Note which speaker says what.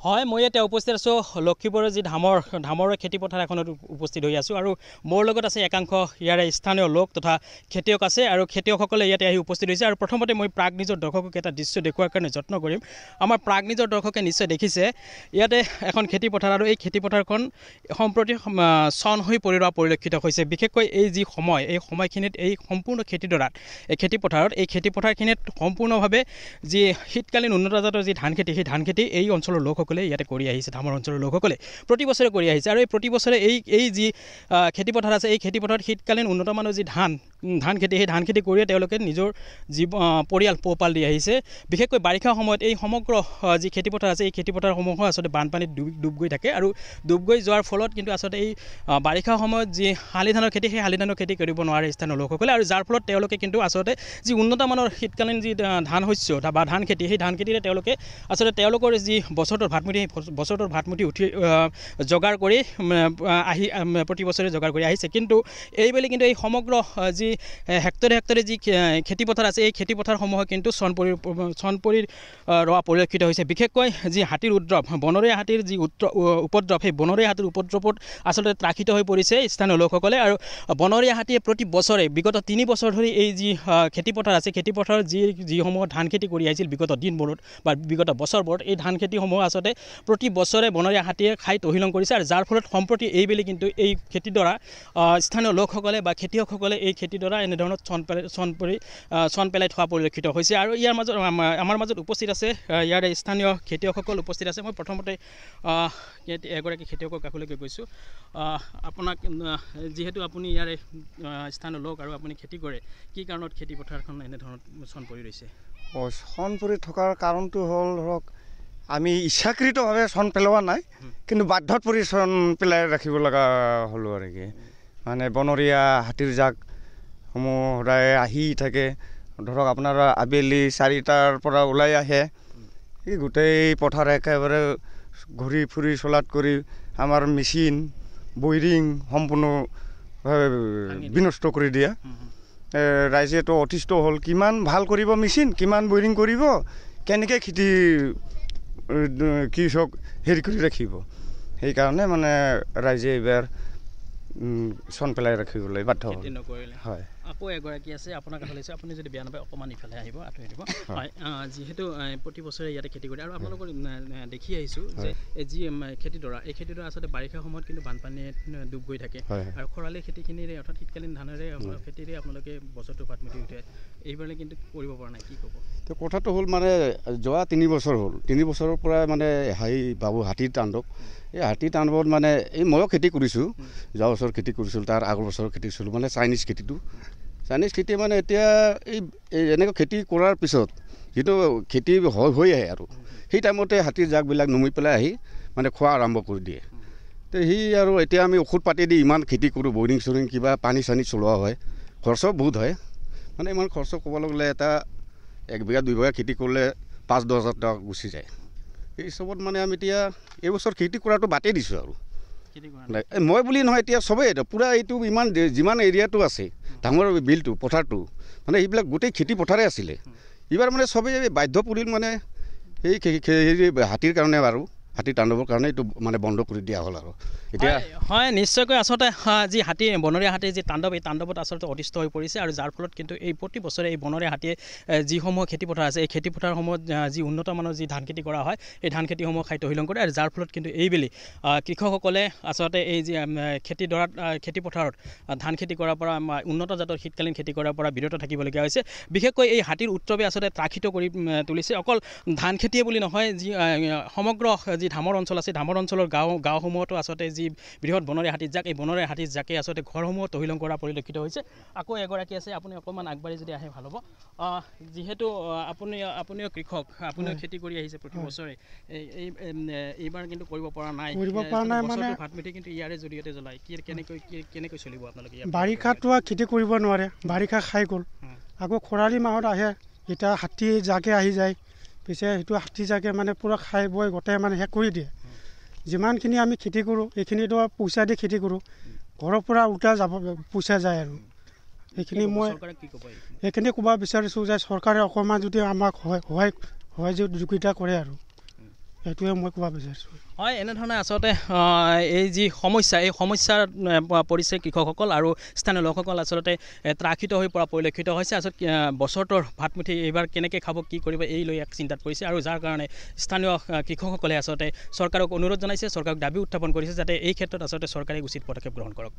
Speaker 1: হয়, মই এতিয়া উপস্থিত আছোঁ লক্ষীপুৰৰ যি ধামৰ খেতিপথাৰ এখনত উপস্থিত হৈ আছোঁ আৰু মোৰ লগত আছে একাংশ ইয়াৰে স্থানীয় লোক তথা খেতিয়ক আছে আৰু খেতিয়কসকলে ইয়াতে আহি উপস্থিত হৈছে। আৰু প্ৰথমতে মই প্ৰাগ নিউজৰ দৰ্শকক এটা দৃশ্য দেখুওৱাৰ কাৰণে যত্ন কৰিম। আমাৰ প্ৰাগ নিউজৰ দৰ্শকে নিশ্চয় দেখিছে ইয়াতে এখন খেতিপথাৰ আৰু এই খেতিপথাৰখন সম্প্ৰতি চন হৈ পৰি ৰোৱা পৰিলক্ষিত হৈছে। বিশেষকৈ এই যি সময়, এই সময়খিনিত এই সম্পূৰ্ণ খেতিডৰাত এই খেতিপথাৰখিনিত সম্পূৰ্ণভাৱে যি শীতকালীন উন্নত জাতৰ যি ধান খেতি, সেই ধান খেতি এই অঞ্চলৰ লোকসকলে ইয়াতে কৰি আহিছে। ধামৰ অঞ্চলৰ লোকসকলে প্ৰতি বছৰে কৰি আহিছে আৰু এই প্ৰতি বছৰে এই যি খেতিপথাৰ আছে, এই খেতিপথাৰত শীতকালীন উন্নত মানৰ যি ধান খেতি, সেই ধান খেতি কৰিয়ে তেওঁলোকে নিজৰ পৰিয়াল পোহপাল দি আহিছে। বিশেষকৈ বাৰিষা সময়ত এই সমগ্ৰ যি খেতিপথাৰ আছে, এই খেতিপথাৰসমূহ আচলতে বানপানীত ডুব গৈ থাকে আৰু ডুব গৈ যোৱাৰ ফলত কিন্তু আচলতে এই বাৰিষা সময়ত যি শালি ধানৰ খেতি, সেই শালি ধানৰ খেতি কৰিব নোৱাৰে স্থানীয় লোকসকলে আৰু যাৰ ফলত তেওঁলোকে কিন্তু আচলতে যি উন্নত মানৰ শীতকালীন যি ধান শস্য বা ধান খেতি, সেই ধান খেতিৰে তেওঁলোকে আচলতে তেওঁলোকৰ যি বছৰটোৰ ভাতমুঠি উঠি যোগাৰ কৰি প্ৰতি বছৰে যোগাৰ কৰি আহিছে। কিন্তু এইবেলি কিন্তু এই সমগ্ৰ যি হেক্টৰে যি খেতিপথাৰ আছে, এই খেতিপথাৰসমূহ কিন্তু চন পৰি ৰোৱা পৰিলক্ষিত হৈছে। বিশেষকৈ যি হাতীৰ উপদ্ৰৱ, বনৰীয়া হাতীৰ যি উপদ্ৰৱ, সেই বনৰীয়া হাতীৰ উপদ্ৰৱত আচলতে ত্ৰাসিত হৈ পৰিছে স্থানীয় লোকসকলে। আৰু বনৰীয়া হাতীয়ে প্ৰতি বছৰে বিগত 3 বছৰ ধৰি এই যি খেতিপথাৰ আছে, খেতিপথাৰত যিসমূহ ধান খেতি কৰি আহিছিল বিগত দিনবোৰত বা বিগত বছৰবোৰত, এই ধান খেতিসমূহ আচলতে প্ৰতি বছৰে বনৰীয়া হাতীয়ে খাই তহিলং কৰিছে। আৰু যাৰ ফলত সম্প্ৰতি এইবেলি কিন্তু এই খেতিডৰা স্থানীয় লোকসকলে বা খেতিয়কসকলে এই খেতিডৰা এনেধৰণত চন পেলাই থোৱা পৰিলক্ষিত হৈছে। আৰু ইয়াৰ মাজত আমাৰ মাজত উপস্থিত আছে ইয়াৰে স্থানীয় খেতিয়কসকল উপস্থিত আছে। মই প্ৰথমতে এগৰাকী খেতিয়কৰ কাষলৈকে গৈছোঁ। আপোনাক, যিহেতু আপুনি ইয়াৰে স্থানীয় লোক আৰু আপুনি খেতি কৰে, কি কাৰণত খেতিপথাৰখন এনেধৰণত চন পৰি ৰৈছে?
Speaker 2: চন পৰি থকাৰ কাৰণটো হ'ল, ধৰক আমি ইচ্ছাকৃতভাৱে চন পেলোৱা নাই, কিন্তু বাধ্যত পৰি চন পেলাই ৰাখিব লগা হ'লোঁ আৰু কি। মানে বনৰীয়া হাতীৰ জাকসমূহ সদায় আহি থাকে। ধৰক আপোনাৰ আবেলি 4টাৰ পৰা ওলাই আহে, এই গোটেই পথাৰ একেবাৰে ঘূৰি ফুৰি চলাত কৰি আমাৰ মেচিন বয়ৰিং সম্পূৰ্ণভাৱে বিনষ্ট কৰি দিয়ে। ৰাইজেতো অতিষ্ঠ হ'ল, কিমান ভাল কৰিব মেচিন, কিমান বয়ৰিং কৰিব, কেনেকৈ খেতি কৃষক হেৰি কৰি ৰাখিব। সেইকাৰণে মানে ৰাইজে এইবাৰ চন পেলাই ৰাখিবলৈ বাধ্য হ'ল। হয়,
Speaker 1: আকৌ এগৰাকী আছে, আপোনাৰ কাষলৈ আহিছে। আপুনি যদি বেয়া নাপায় অকণমান ইফালে আহিব, আঁতৰি দিব। হয়, যিহেতু প্ৰতি বছৰে ইয়াতে খেতি কৰে আৰু আপোনালোকৰ দেখি আহিছোঁ যে যি খেতিডৰা, এই খেতিডৰা আচলতে বাৰিষা সময়ত কিন্তু বানপানীয়ে ডুব গৈ থাকে আৰু খৰালি খেতিখিনিৰে অৰ্থাৎ শীতকালীন ধানেৰে খেতিৰে আপোনালোকে বছৰটো ভাতমুঠি উঠে। এইবাৰে কিন্তু কৰিব পৰা নাই, কি ক'ব?
Speaker 3: তো কথাটো হ'ল, মানে যোৱা 3 বছৰ হ'ল, 3 বছৰৰ পৰা মানে হাতীৰ তাণ্ডৱ। এই হাতীৰ তাণ্ডৱত মানে এই ময়ো খেতি কৰিছোঁ, যোৱা বছৰ খেতি কৰিছিলোঁ, তাৰ আগৰ বছৰ খেতি কৰিছিলোঁ, মানে চাইনিজ খেতি মানে এতিয়া এই এনেকৈ খেতি কৰাৰ পিছত যিটো খেতি হৈ আহে আৰু সেই টাইমতে হাতীৰ জাকবিলাক নমি পেলাই আহি মানে খোৱা আৰম্ভ কৰি দিয়ে। তো আৰু এতিয়া আমি ঔষধ পাতি দি ইমান খেতি কৰোঁ, বয়ৰিং চয়ৰিং কিবা পানী চানী চলোৱা হয়, খৰচো বহুত হয়। মানে ইমান খৰচ ক'বলৈ গ'লে এটা 1 বিঘা 2 বিঘা খেতি কৰিলে 5-10 হাজাৰ টকা গুচি যায়। এই চবত মানে আমি এতিয়া এইবছৰ খেতি কৰাটো বাদেই দিছোঁ আৰু। মই বুলি নহয়, এতিয়া চবেই পূৰা এইটো যিমান এৰিয়াটো আছে ডাঙৰ বিলটো পথাৰটো, মানে এইবিলাক গোটেই খেতি পথাৰে আছিলে। এইবাৰ মানে চবেই বাধ্য পৰিল, মানে এই হাতীৰ কাৰণে আৰু হাতীৰ তাণ্ডৱৰ কাৰণে এইটো মানে বন্ধ কৰি দিয়া হ'ল আৰু এতিয়া।
Speaker 1: হয়, নিশ্চয়কৈ আচলতে যি বনৰীয়া হাতীৰ যি তাণ্ডৱ, এই তাণ্ডৱত আচলতে অতিষ্ঠ হৈ পৰিছে আৰু যাৰ ফলত কিন্তু এই প্ৰতি বছৰে এই বনৰীয়া হাতীয়ে যিসমূহ খেতিপথাৰ আছে, এই খেতিপথাৰসমূহত যি উন্নত মানৰ যি ধান খেতি কৰা হয়, এই ধান খেতিসমূহ খাই তহিলং কৰে। আৰু যাৰ ফলত কিন্তু এইবেলি কৃষকসকলে আচলতে এই যি খেতিপথাৰত ধান খেতি কৰাৰ পৰা, উন্নত জাতৰ শীতকালীন খেতি কৰাৰ পৰা বিৰত থাকিবলগীয়া হৈছে। বিশেষকৈ এই হাতীৰ উৎসৱে আচলতে ত্ৰাসিত কৰি তুলিছে। অকল ধান খেতিয়ে বুলি নহয়, যি সমগ্ৰ যি ধামৰ অঞ্চল আছে, ধামৰ অঞ্চলৰ গাঁওসমূহতো আচলতে যি বৃহৎ বনৰীয়া হাতীৰ জাক, এই বনৰীয়া হাতীৰ জাকে আচলতে ঘৰসমূহ তহিলং কৰা পৰিলক্ষিত হৈছে। আকৌ এগৰাকী আছে, আপুনি অকণমান আগবাঢ়ি যদি আহে ভাল হ'ব। যিহেতু আপুনিও কৃষক, আপুনিও খেতি কৰি আহিছে প্ৰতি বছৰে, এইবাৰ কিন্তু কৰিব পৰা নাই। মানে ভাতমুঠি কিন্তু ইয়াৰে জৰিয়তে জ্বলাই, কেনেকৈ চলিব আপোনালোকে?
Speaker 4: বাৰিষাতো খেতি কৰিব নোৱাৰে, বাৰিষা খাই গ'ল। আকৌ খৰালি মাহত আহে, এতিয়া হাতী জাকে আহি যায়, পিছে সেইটো হাতী জাকে মানে পূৰা খাই বৈ গোটেই মানে শেষ কৰি দিয়ে। যিমানখিনি আমি খেতি কৰোঁ, এইখিনিতো পইচা দি খেতি কৰোঁ, ঘৰৰ পৰা উল্টা পইচা যায় আৰু এইখিনি ক'ব বিচাৰিছোঁ যে চৰকাৰে অকণমান যদি আমাক সহায় যোগিতা কৰে আৰু সেইটোৱে মই ক'ব বিচাৰিছোঁ।
Speaker 1: হয়, এনেধৰণে আচলতে এই যি সমস্যা এই সমস্যাৰ পৰিছে কৃষকসকল আৰু স্থানীয় লোকসকল আচলতে ত্ৰাসিত হৈ পৰা পৰিলক্ষিত হৈছে। আচলতে বছৰটোৰ ভাত মুঠি এইবাৰ কেনেকৈ খাব, কি কৰিব, এই লৈ এক চিন্তাত পৰিছে আৰু যাৰ কাৰণে স্থানীয় কৃষকসকলে আচলতে চৰকাৰক অনুৰোধ জনাইছে, চৰকাৰক দাবী উত্থাপন কৰিছে যাতে এই ক্ষেত্ৰত আচলতে চৰকাৰে উচিত পদক্ষেপ গ্ৰহণ কৰক।